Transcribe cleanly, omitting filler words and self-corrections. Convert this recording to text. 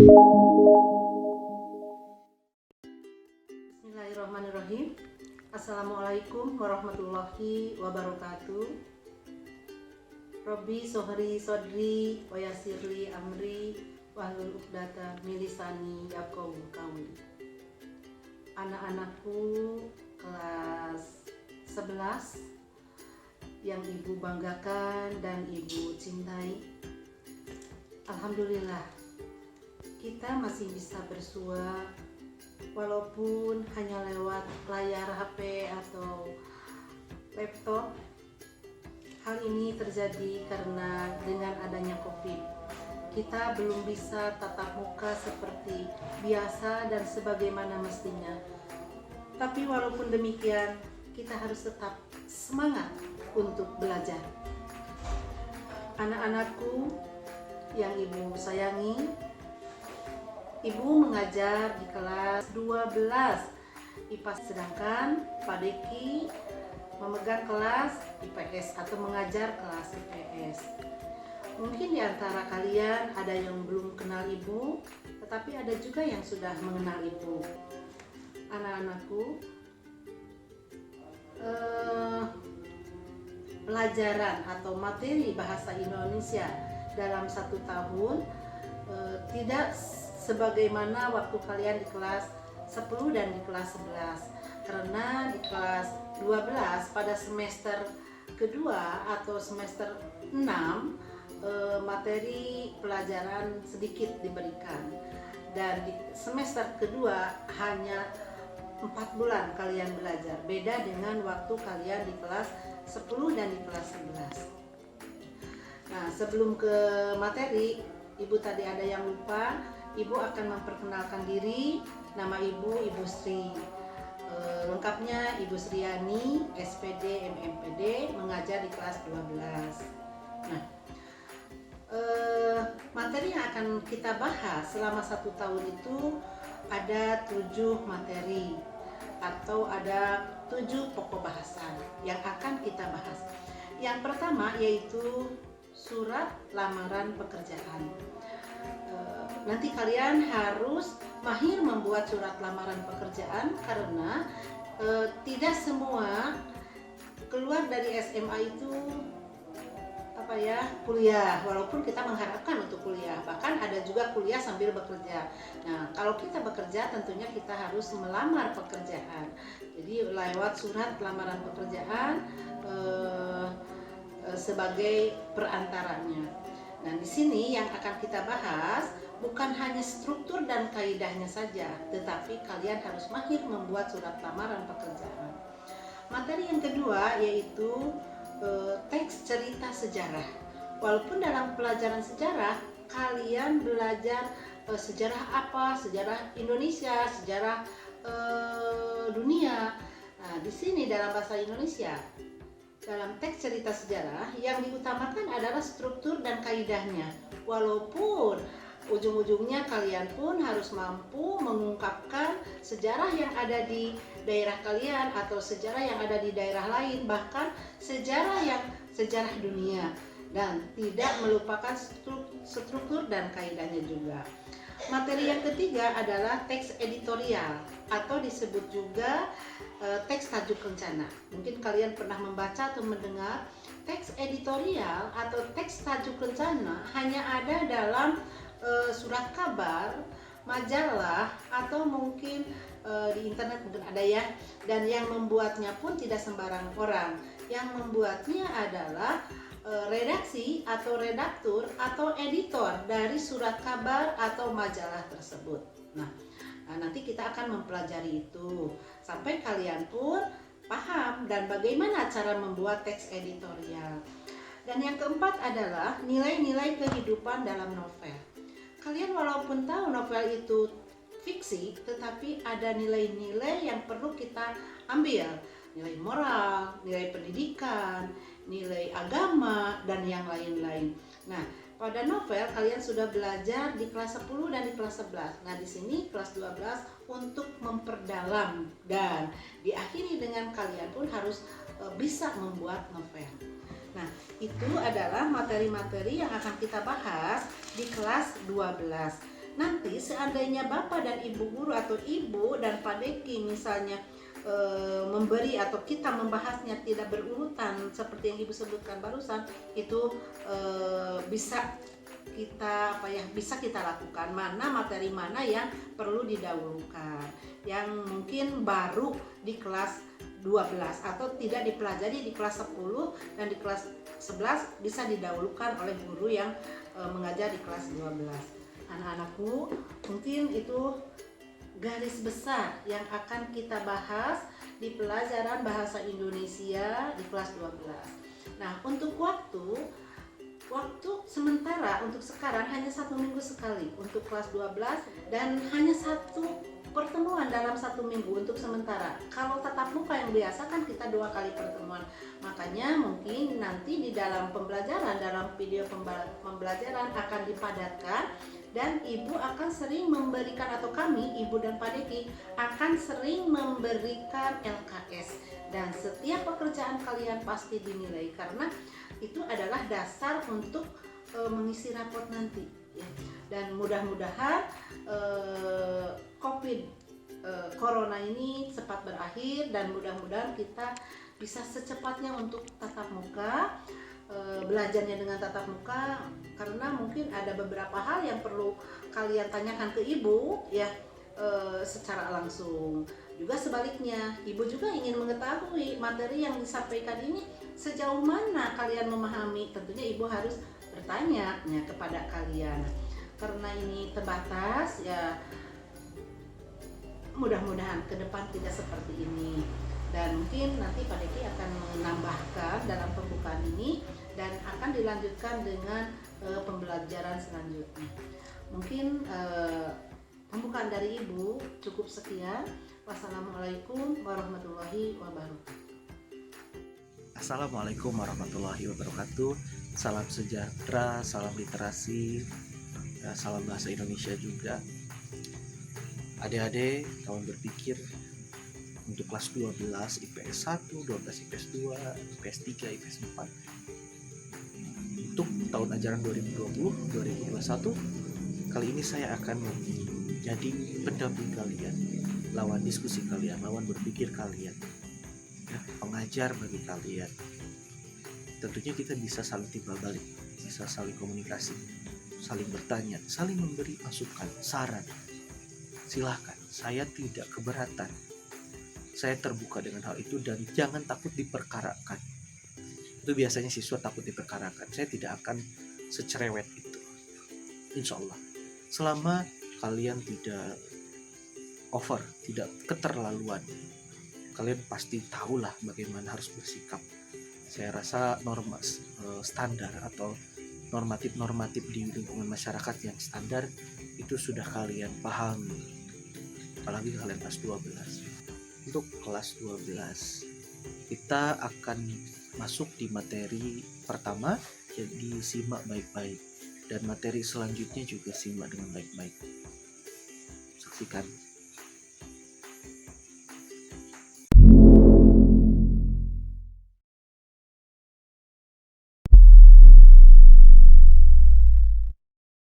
Bismillahirrahmanirrahim. Assalamualaikum warahmatullahi wabarakatuh. Robbi sohri sodri wa yassirli amri wahlul 'uqdatam min lisani yafqahu qawli. Anak-anakku kelas 11 yang ibu banggakan dan ibu cintai, alhamdulillah kita masih bisa bersua walaupun hanya lewat layar HP atau laptop. Hal ini terjadi karena dengan adanya COVID, kita belum bisa tatap muka seperti biasa dan sebagaimana mestinya. Tapi walaupun demikian, kita harus tetap semangat untuk belajar. Anak-anakku yang ibu sayangi, ibu mengajar di kelas 12 IPA, sedangkan Pak Deki memegang kelas IPS atau mengajar kelas IPS. Mungkin di antara kalian ada yang belum kenal ibu, tetapi ada juga yang sudah mengenal ibu. Anak-anakku, pelajaran atau materi bahasa Indonesia dalam 1 tahun tidak sebagaimana waktu kalian di kelas 10 dan di kelas 11, karena di kelas 12 pada semester kedua atau semester 6 materi pelajaran sedikit diberikan, dan di semester kedua hanya 4 bulan kalian belajar, beda dengan waktu kalian di kelas 10 dan di kelas 11. Nah, sebelum ke materi, ibu tadi ada yang lupa. Ibu akan memperkenalkan diri. Nama ibu Sri. Lengkapnya Ibu Sriani, SPD, MMPD, mengajar di kelas 12. Nah, materi yang akan kita bahas selama 1 tahun itu ada 7 materi atau ada 7 pokok bahasan yang akan kita bahas. Yang pertama yaitu surat lamaran pekerjaan. Nanti kalian harus mahir membuat surat lamaran pekerjaan, karena tidak semua keluar dari SMA itu kuliah, walaupun kita mengharapkan untuk kuliah, bahkan ada juga kuliah sambil bekerja. Nah, kalau kita bekerja tentunya kita harus melamar pekerjaan, jadi lewat surat lamaran pekerjaan sebagai perantaranya. Nah, di sini yang akan kita bahas bukan hanya struktur dan kaidahnya saja, tetapi kalian harus mahir membuat surat lamaran pekerjaan. Materi yang kedua yaitu teks cerita sejarah. Walaupun dalam pelajaran sejarah kalian belajar sejarah apa, sejarah Indonesia, sejarah dunia. Nah, di sini dalam bahasa Indonesia, dalam teks cerita sejarah yang diutamakan adalah struktur dan kaidahnya. Walaupun ujung-ujungnya kalian pun harus mampu mengungkapkan sejarah yang ada di daerah kalian atau sejarah yang ada di daerah lain, bahkan sejarah dunia, dan tidak melupakan struktur dan kaidahnya juga. Materi yang ketiga adalah teks editorial atau disebut juga teks tajuk rencana. Mungkin kalian pernah membaca atau mendengar teks editorial atau teks tajuk rencana hanya ada dalam surat kabar, majalah, atau mungkin di internet mungkin ada ya. Dan yang membuatnya pun tidak sembarang orang. Yang membuatnya adalah redaksi atau redaktur atau editor dari surat kabar atau majalah tersebut. Nah, nanti kita akan mempelajari itu sampai kalian pun paham dan bagaimana cara membuat teks editorial. Dan yang keempat adalah nilai-nilai kehidupan dalam novel. Kalian walaupun tahu novel itu fiksi, tetapi ada nilai-nilai yang perlu kita ambil. Nilai moral, nilai pendidikan, nilai agama, dan yang lain-lain. Nah, pada novel kalian sudah belajar di kelas 10 dan di kelas 11. Nah, di sini kelas 12 untuk memperdalam, dan diakhiri dengan kalian pun harus bisa membuat novel. Nah, itu adalah materi-materi yang akan kita bahas di kelas 12. Nanti seandainya Bapak dan Ibu guru atau Ibu dan Pak Deki misalnya memberi atau kita membahasnya tidak berurutan seperti yang Ibu sebutkan barusan, itu bisa kita lakukan, mana materi mana yang perlu didahulukan, yang mungkin baru di kelas 12 atau tidak dipelajari di kelas 10 dan di kelas 11 bisa didahulukan oleh guru yang mengajar di kelas 12. Anak-anakku, mungkin itu garis besar yang akan kita bahas di pelajaran bahasa Indonesia di kelas 12. Nah, untuk waktu sementara untuk sekarang hanya 1 minggu sekali untuk kelas 12 dan hanya 1 pertemuan dalam 1 minggu untuk sementara. Kalau tatap muka yang biasa kan kita 2 kali pertemuan. Makanya mungkin nanti di dalam pembelajaran, dalam video pembelajaran akan dipadatkan dan Ibu akan sering memberikan, atau kami, Ibu dan Pak Deki akan sering memberikan LKS, dan setiap pekerjaan kalian pasti dinilai karena itu adalah dasar untuk mengisi rapot nanti ya. Dan mudah-mudahan Corona ini cepat berakhir dan mudah-mudahan kita bisa secepatnya untuk tatap muka, belajarnya dengan tatap muka, karena mungkin ada beberapa hal yang perlu kalian tanyakan ke Ibu ya secara langsung. Juga sebaliknya, Ibu juga ingin mengetahui materi yang disampaikan ini sejauh mana kalian memahami. Tentunya Ibu harus bertanya ya kepada kalian. Karena ini terbatas ya, mudah-mudahan ke depan tidak seperti ini. Dan mungkin nanti Pak Deki akan menambahkan dalam pembukaan ini dan akan dilanjutkan dengan pembelajaran selanjutnya. Mungkin pembukaan dari Ibu cukup sekian. Wassalamualaikum warahmatullahi wabarakatuh. Assalamualaikum warahmatullahi wabarakatuh. Salam sejahtera, salam literasi, ya, salam bahasa Indonesia juga. Adik-adik, kawan berpikir untuk kelas 12 IPS 1, 12 IPS 2, IPS 3, IPS 4 untuk tahun ajaran 2020-2021. Kali ini saya akan menjadi pendamping kalian, lawan diskusi kalian, lawan berpikir kalian, ya, pengajar bagi kalian. Tentunya kita bisa saling timbal balik, bisa saling komunikasi, saling bertanya, saling memberi masukan, saran. Silahkan, saya tidak keberatan, saya terbuka dengan hal itu, dan jangan takut diperkarakan. Itu biasanya siswa takut diperkarakan. Saya tidak akan secerewet itu, insya Allah. Selama kalian tidak over, tidak keterlaluan, kalian pasti tahulah bagaimana harus bersikap. Saya rasa norma standar atau normatif di lingkungan masyarakat yang standar itu sudah kalian pahami. Apalagi kalian kelas 12. Untuk kelas 12 kita akan masuk di materi pertama, jadi simak baik-baik, dan materi selanjutnya juga simak dengan baik-baik. Saksikan.